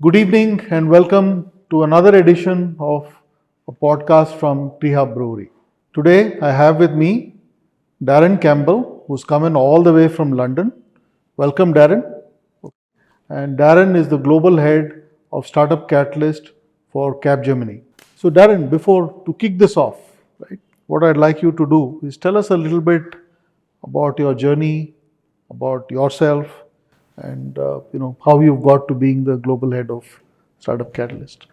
Good evening and welcome to another edition of a podcast from Brewery. Today I have with me Darren Campbell, who's coming all the way from London. Welcome, Darren. And Darren is the global head of Startup Catalyst for Capgemini. So, Darren, to kick this off, right, what I'd like you to do is tell us a little bit about your journey, about yourself, and how you've got to being the global head of Startup Catalyst.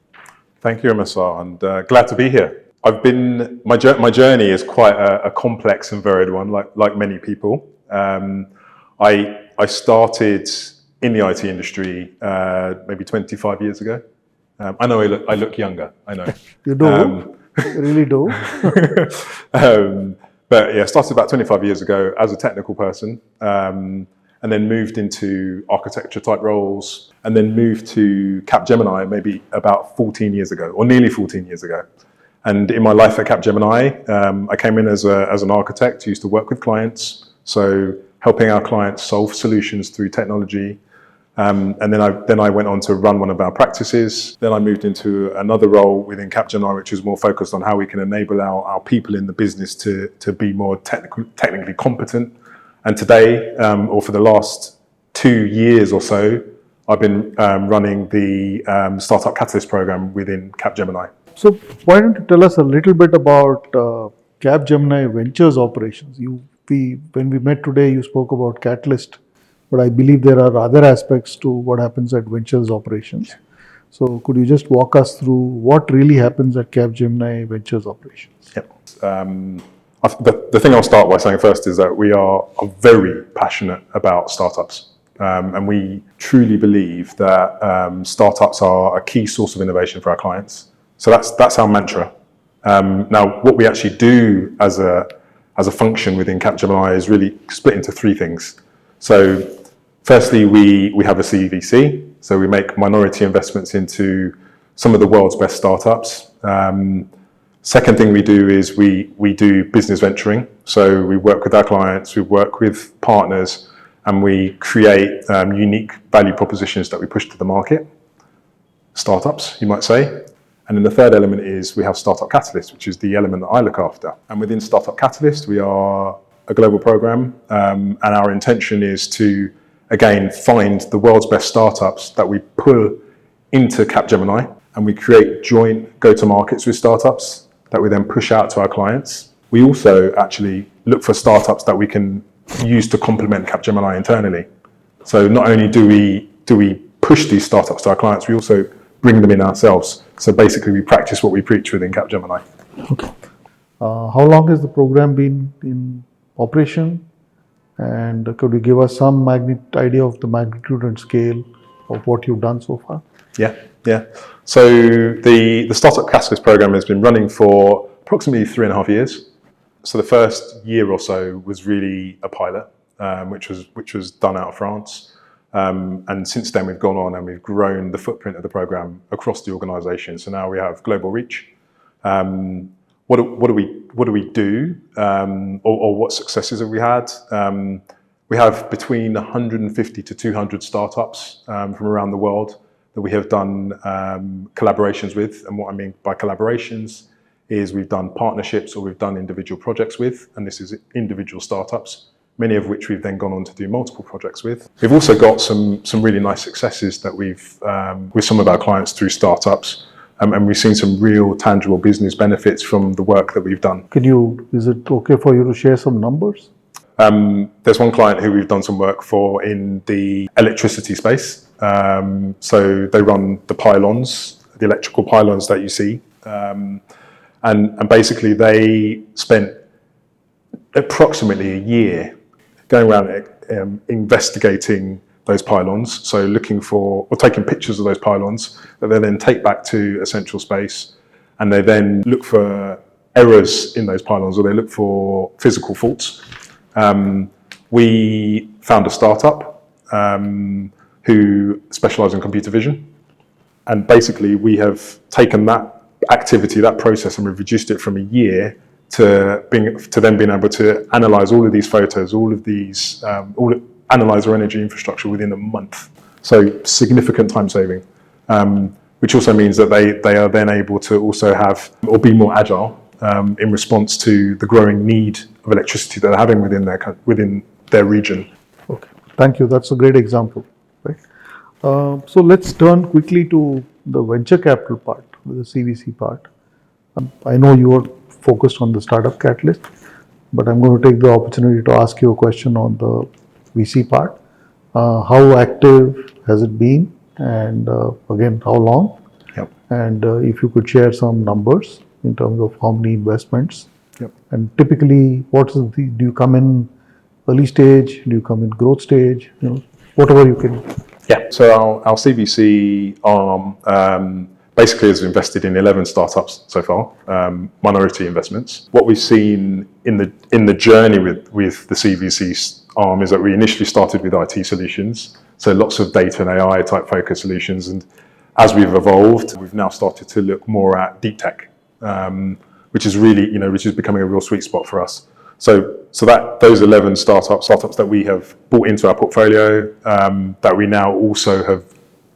Thank you, Masar, and glad to be here. My journey is quite a complex and varied one, like many people. I started in the IT industry maybe 25 years ago. I know I look younger. I know you do, you really do. But yeah, started about 25 years ago as a technical person. And then moved into architecture type roles, and then moved to Capgemini maybe about 14 years ago, or nearly 14 years ago. And in my life at Capgemini, I came in as an architect, used to work with clients, so helping our clients solve solutions through technology. And then I went on to run one of our practices. Then I moved into another role within Capgemini, which was more focused on how we can enable our people in the business to be more technically competent. And today, or for the last 2 years or so, I've been running the Startup Catalyst program within Capgemini. So why don't you tell us a little bit about Capgemini Ventures operations? When we met today, you spoke about Catalyst, but I believe there are other aspects to what happens at Ventures operations. So could you just walk us through what really happens at Capgemini Ventures operations? Yep. The thing I'll start by saying first is that we are very passionate about startups. And we truly believe that startups are a key source of innovation for our clients. So that's our mantra. Now, what we actually do as a function within Capgemini is really split into 3 things. So firstly, we have a CVC. So we make minority investments into some of the world's best startups. Second thing we do is we do business venturing. So we work with our clients, we work with partners, and we create unique value propositions that we push to the market. Startups, you might say. And then the third element is we have Startup Catalyst, which is the element that I look after. And within Startup Catalyst, we are a global program, and our intention is to, again, find the world's best startups that we pull into Capgemini, and we create joint go-to-markets with startups that we then push out to our clients. We also actually look for startups that we can use to complement Capgemini internally. So not only do we push these startups to our clients, we also bring them in ourselves. So basically we practice what we preach within Capgemini. Okay. How long has the program been in operation? And could you give us some idea of the magnitude and scale of what you've done so far? Yeah. So the Startup Catalyst program has been running for approximately 3.5 years. So the first year or so was really a pilot, which was done out of France. And since then we've gone on and we've grown the footprint of the program across the organisation. So now we have global reach. What do we do, or what successes have we had? We have between 150 to 200 startups from around the world that we have done collaborations with. And what I mean by collaborations is we've done partnerships or we've done individual projects with, and this is individual startups, many of which we've then gone on to do multiple projects with. We've also got some really nice successes that we've with some of our clients through startups, and we've seen some real tangible business benefits from the work that we've done. Is it okay for you to share some numbers? There's one client who we've done some work for in the electricity space. So they run the pylons, the electrical pylons that you see. And basically they spent approximately a year going around investigating those pylons. So looking for, or taking pictures of those pylons that they then take back to a central space. And they then look for errors in those pylons, or they look for physical faults. We found a startup who specialise in computer vision, and basically we have taken that activity, that process, and we've reduced it from a year to then being able to analyse all of these photos, analyse our energy infrastructure within a month. So significant time saving. which also means that they are then able to also have or be more agile in response to the growing need of electricity that they're having within their region. Okay, thank you. That's a great example, right? So let's turn quickly to the venture capital part, the CVC part. I know you are focused on the startup catalyst, but I'm going to take the opportunity to ask you a question on the VC part. How active has it been, and again, how long? Yep. And if you could share some numbers in terms of how many investments. Yep. And typically, do you come in early stage? Do you come in growth stage? Whatever you can. Yeah. So our CVC arm basically has invested in 11 startups so far, minority investments. What we've seen in the journey with the CVC arm is that we initially started with IT solutions, so lots of data and AI type focused solutions, and as we've evolved, we've now started to look more at deep tech, which is really, which is becoming a real sweet spot for us. So that those 11 startups that we have brought into our portfolio, that we now also have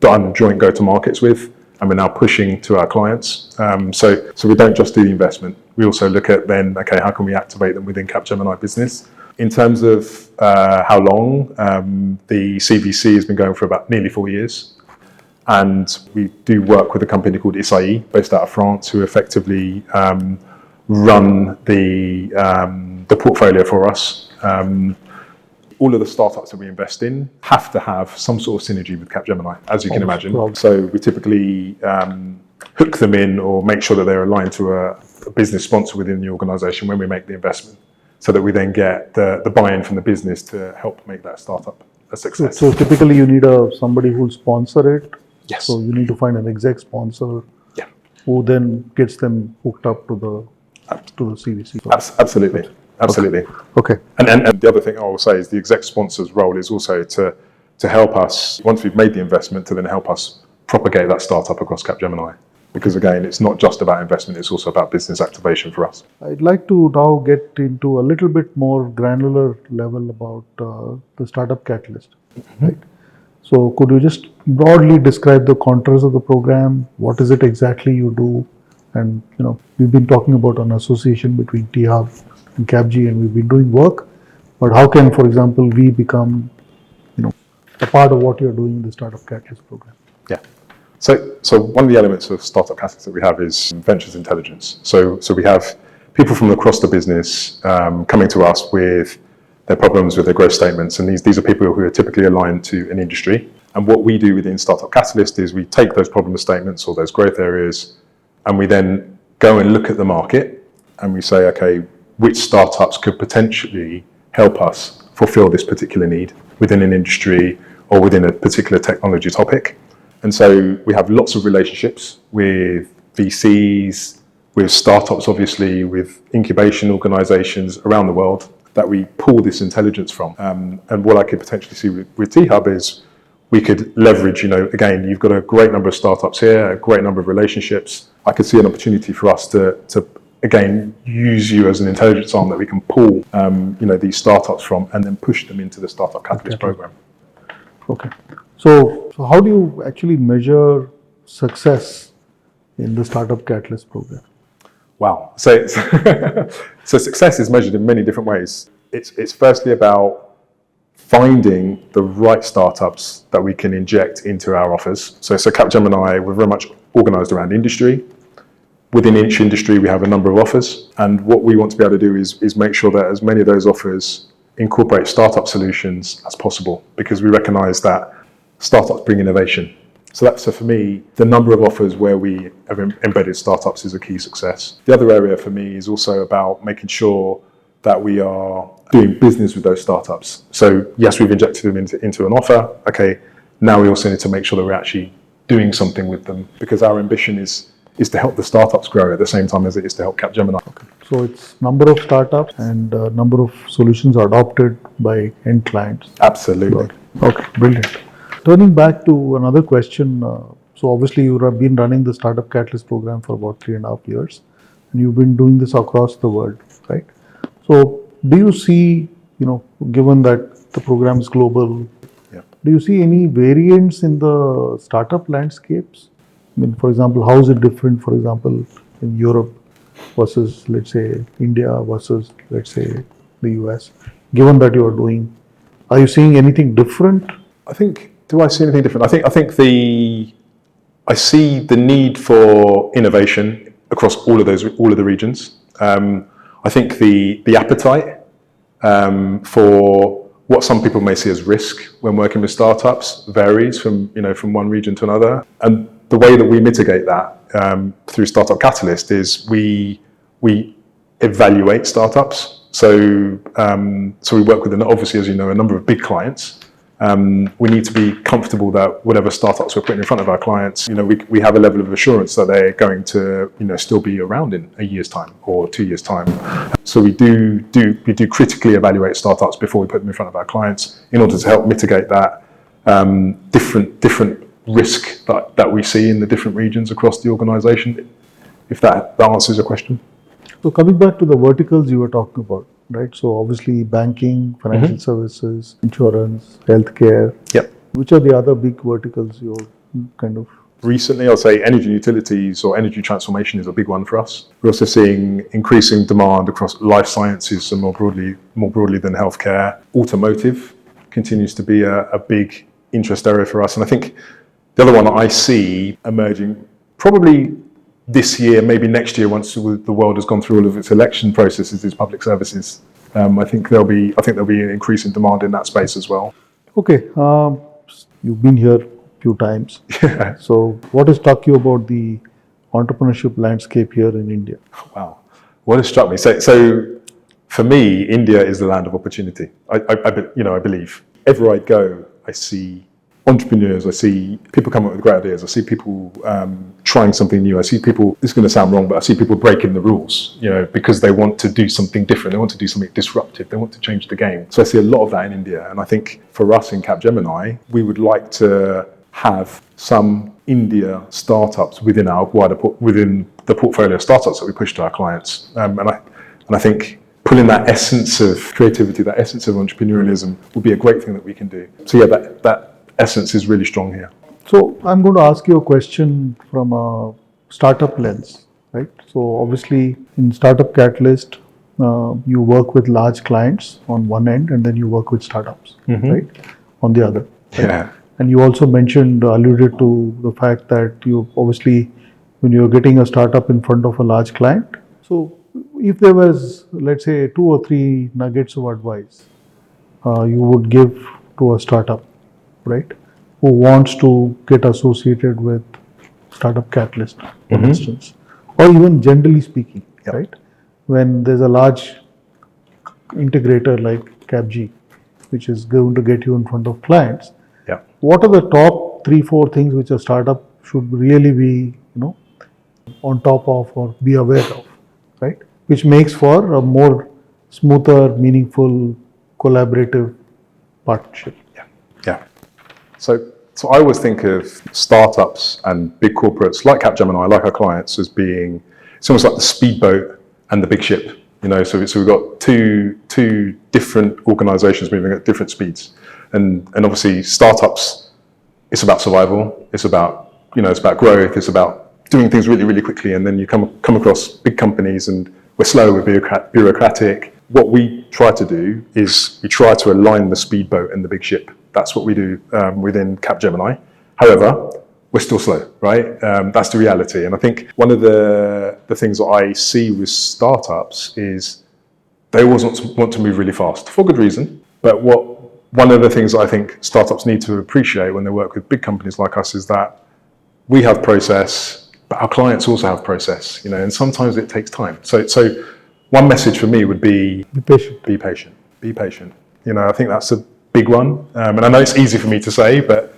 done joint go-to-markets with, and we're now pushing to our clients. So we don't just do the investment. We also look at then, okay, how can we activate them within Capgemini business? In terms of how long, the CVC has been going for about nearly 4 years. And we do work with a company called Isai, based out of France, who effectively run the portfolio for us. All of the startups that we invest in have to have some sort of synergy with Capgemini, as you can imagine. So we typically hook them in or make sure that they're aligned to a business sponsor within the organisation when we make the investment, so that we then get the buy-in from the business to help make that startup a success. So typically you need somebody who will sponsor it. Yes. So you need to find an exec sponsor. Yeah. Who then gets them hooked up to the CVC. Absolutely. Absolutely. Okay. And the other thing I will say is the exec sponsor's role is also to help us, once we've made the investment, to then help us propagate that startup across Capgemini. Because again, it's not just about investment, it's also about business activation for us. I'd like to now get into a little bit more granular level about the startup catalyst. Mm-hmm. Right. So could you just broadly describe the contours of the program? What is it exactly you do? And we've been talking about an association between T-Hub and Capg, and we've been doing work. But how can, for example, we become, a part of what you're doing in the Startup Catalyst program? Yeah. So one of the elements of Startup Catalyst that we have is ventures intelligence. So we have people from across the business coming to us with their problems with their growth statements, and these are people who are typically aligned to an industry. And what we do within Startup Catalyst is we take those problem statements or those growth areas, and we then go and look at the market, and we say, okay, which startups could potentially help us fulfill this particular need within an industry or within a particular technology topic. And so we have lots of relationships with VCs, with startups, obviously, with incubation organizations around the world that we pull this intelligence from. And what I could potentially see with T-Hub is we could leverage, again, you've got a great number of startups here, a great number of relationships. I could see an opportunity for us to again, use you as an intelligence arm that we can pull, these startups from, and then push them into the Startup Catalyst program. Okay. So how do you actually measure success in the Startup Catalyst program? Wow. So success is measured in many different ways. It's firstly about finding the right startups that we can inject into our offers. So Capgemini, we're very much organised around industry. Within each industry, we have a number of offers, and what we want to be able to do is make sure that as many of those offers incorporate startup solutions as possible, because we recognise that startups bring innovation. So for me, the number of offers where we have embedded startups is a key success. The other area for me is also about making sure that we are doing business with those startups. So yes, we've injected them into an offer. Okay, now we also need to make sure that we're actually doing something with them, because our ambition is to help the startups grow at the same time as it is to help Capgemini. Okay. So it's number of startups and number of solutions adopted by end clients. Absolutely. Okay, brilliant. Turning back to another question, so obviously you have been running the Startup Catalyst program for about 3.5 years, and you've been doing this across the world, right? So do you see, given that the program is global, Do you see any variants in the startup landscapes? I mean, for example, how is it different, for example, in Europe versus, let's say, India versus, let's say, the US? Given that you are doing, are you seeing anything different? I think, do I see anything different? I see the need for innovation across all of the regions. I think the appetite for what some people may see as risk when working with startups varies from one region to another. And the way that we mitigate that through Startup Catalyst is we evaluate startups. So we work with, obviously, as you know, a number of big clients. We need to be comfortable that whatever startups we're putting in front of our clients, we have a level of assurance that they're going to, still be around in a year's time or 2 years' time. So we do critically evaluate startups before we put them in front of our clients in order to help mitigate that different risk that we see in the different regions across the organisation. If that answers your question. So coming back to the verticals you were talking about, right? So obviously banking, financial services, insurance, healthcare. Yep. Which are the other big verticals you're kind of? Recently, I'll say energy and utilities or energy transformation is a big one for us. We're also seeing increasing demand across life sciences and more broadly than healthcare. Automotive continues to be a big interest area for us. And I think the other one that I see emerging probably this year, maybe next year, once the world has gone through all of its election processes, is public services. I think there'll be an increase in demand in that space as well. Okay, you've been here a few times. Yeah. So what has struck you about the entrepreneurship landscape here in India? Wow, what has struck me? So for me, India is the land of opportunity. I believe everywhere I go, I see entrepreneurs, I see people coming up with great ideas, I see people trying something new, I see people, this is going to sound wrong, but I see people breaking the rules, because they want to do something different, they want to do something disruptive, they want to change the game. So I see a lot of that in India, and I think for us in Capgemini, we would like to have some India startups within the portfolio of startups that we push to our clients. And I think pulling that essence of creativity, that essence of entrepreneurialism would be a great thing that we can do. So yeah, that essence is really strong here. So I'm going to ask you a question from a startup lens, right? So obviously in Startup Catalyst, you work with large clients on one end, and then you work with startups, right, on the other. Right? Yeah. And you also alluded to the fact that you obviously, when you're getting a startup in front of a large client, so if there was, let's say, 2 or 3 nuggets of advice you would give to a startup, right, who wants to get associated with Startup Catalyst, for instance, or even generally speaking, right, when there's a large integrator like Capgemini, which is going to get you in front of clients, what are the top 3-4 things which a startup should really be, on top of or be aware of, right, which makes for a more smoother, meaningful, collaborative partnership? Yeah. So I always think of startups and big corporates like Capgemini, like our clients, as being, it's almost like the speedboat and the big ship. So we've got two different organisations moving at different speeds, and obviously startups, it's about survival, it's about growth, it's about doing things really, really quickly, and then you come across big companies and we're slow, we're bureaucratic. What we try to do is we try to align the speedboat and the big ship. That's what we do within Capgemini. However, we're still slow, right? That's the reality. And I think one of the things that I see with startups is they always want to move really fast for good reason. But one of the things that I think startups need to appreciate when they work with big companies like us is that we have process, but our clients also have process, and sometimes it takes time. So one message for me would be patient. Be patient. Be patient. I think that's a big one. And I know it's easy for me to say, but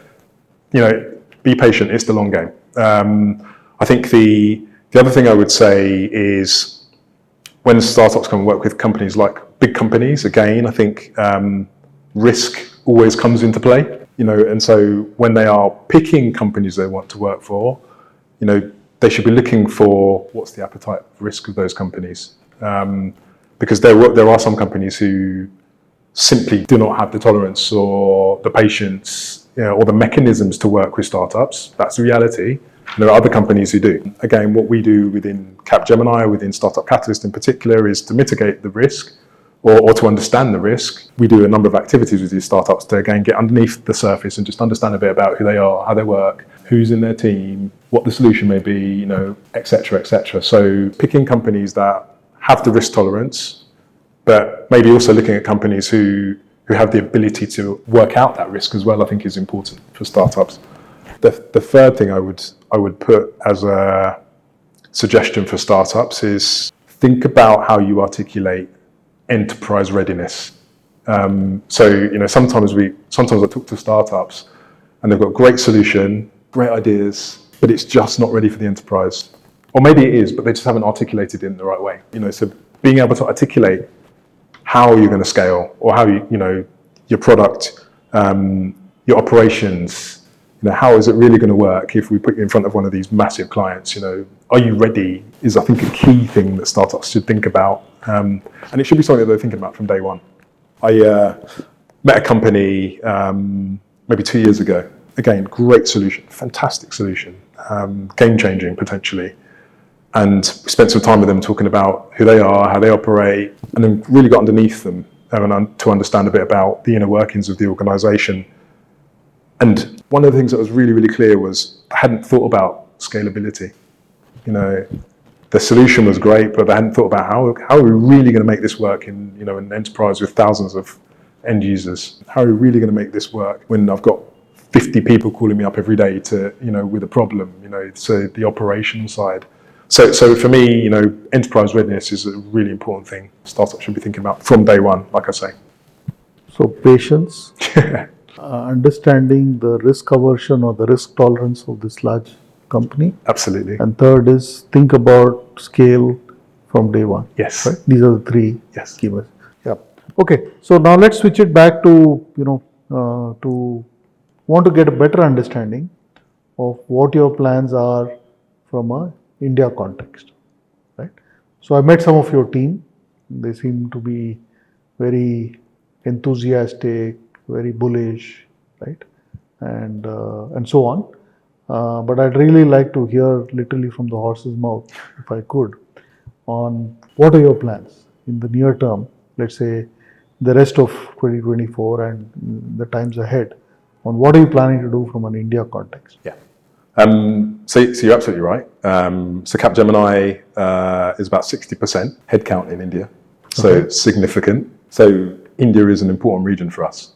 be patient. It's the long game. I think the other thing I would say is when startups come and work with companies like big companies, again, I think risk always comes into play. And so when they are picking companies they want to work for, they should be looking for what's the appetite risk of those companies. Because there are some companies who simply do not have the tolerance or the patience, or the mechanisms to work with startups. That's the reality. And there are other companies who do. Again, what we do within Capgemini, within Startup Catalyst in particular, is to mitigate the risk or to understand the risk. We do a number of activities with these startups to, again, get underneath the surface and just understand a bit about who they are, how they work, who's in their team, what the solution may be, et cetera, et cetera. So picking companies that have the risk tolerance, but maybe also looking at companies who have the ability to work out that risk as well, I think is important for startups. The third thing I would put as a suggestion for startups is think about how you articulate enterprise readiness. Sometimes I talk to startups and they've got a great solution, great ideas, but it's just not ready for the enterprise. Or maybe it is, but they just haven't articulated it in the right way. So being able to articulate how you're going to scale, or how your product, your operations, how is it really going to work if we put you in front of one of these massive clients? Are you ready? Is, I think, a key thing that startups should think about, and it should be something that they're thinking about from day one. I met a company maybe 2 years ago. Again, great solution, fantastic solution, game changing potentially. And we spent some time with them talking about who they are, how they operate, and then really got underneath them to understand a bit about the inner workings of the organisation. And one of the things that was really, really clear was I hadn't thought about scalability. The solution was great, but I hadn't thought about how are we really going to make this work in an enterprise with thousands of end users. How are we really going to make this work when I've got 50 people calling me up every day with a problem? So the operational side. So for me, enterprise readiness is a really important thing startups should be thinking about from day one, like I say. So patience, understanding the risk aversion or the risk tolerance of this large company. Absolutely. And third is think about scale from day one. Yes. Right? These are the three Yes. keywords. Yeah. Okay. So now let's switch it back to to want to get a better understanding of what your plans are from a India context, right? So I met some of your team. They seem to be very enthusiastic, very bullish, right? And so on. But I'd really like to hear literally from the horse's mouth, if I could, on what are your plans in the near term, let's say the rest of 2024 and the times ahead, on what are you planning to do from an India context? Yeah. So you're absolutely right. So Capgemini is about 60% headcount in India, so it's significant. So India is an important region for us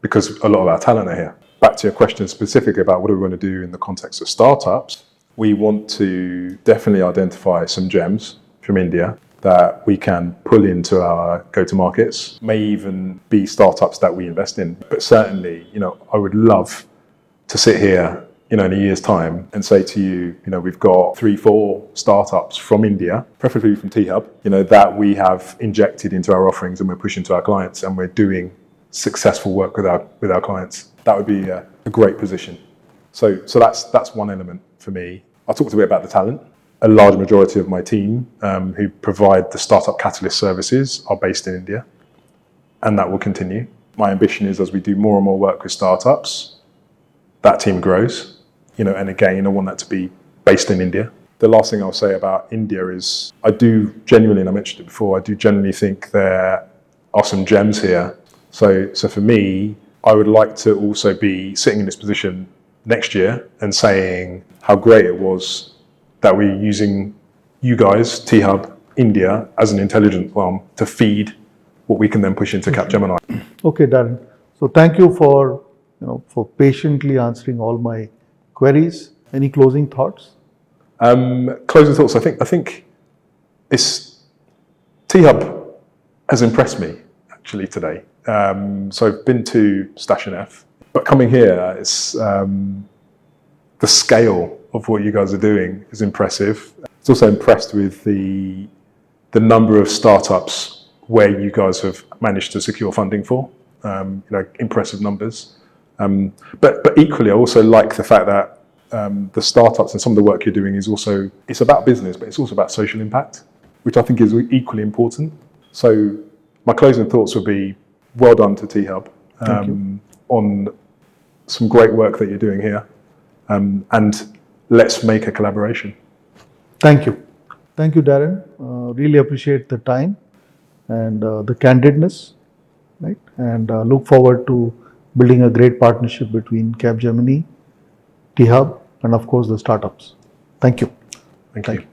because a lot of our talent are here. Back to your question specifically about what do we want to do in the context of startups, we want to definitely identify some gems from India that we can pull into our go-to-markets, may even be startups that we invest in. But certainly, I would love to sit here in a year's time and say to you, we've got 3-4 startups from India, preferably from T-Hub, that we have injected into our offerings and we're pushing to our clients and we're doing successful work with our clients. That would be a great position. So that's one element for me. I talked a bit about the talent. A large majority of my team who provide the Startup Catalyst services are based in India, and that will continue. My ambition is as we do more and more work with startups, that team grows, and again, I want that to be based in India. The last thing I'll say about India is I do genuinely, and I mentioned it before, I do genuinely think there are some gems here. So for me, I would like to also be sitting in this position next year and saying how great it was that we're using you guys, T-Hub, India, as an intelligence arm to feed what we can then push into Capgemini. Okay, Darren. So thank you for patiently answering all my queries. Any closing thoughts? Closing thoughts. I think this T-Hub has impressed me actually today. So I've been to Station F, but coming here, it's the scale of what you guys are doing is impressive. It's also impressed with the number of startups where you guys have managed to secure funding for. Impressive numbers. But equally, I also like the fact that the startups and some of the work you're doing it's about business, but it's also about social impact, which I think is equally important. So my closing thoughts would be, well done to T-Hub Thank you. on some great work that you're doing here. And let's make a collaboration. Thank you. Thank you, Darren. Really appreciate the time and the candidness, right? And look forward to building a great partnership between Capgemini, T-Hub, and of course the startups. Thank you. Thank you.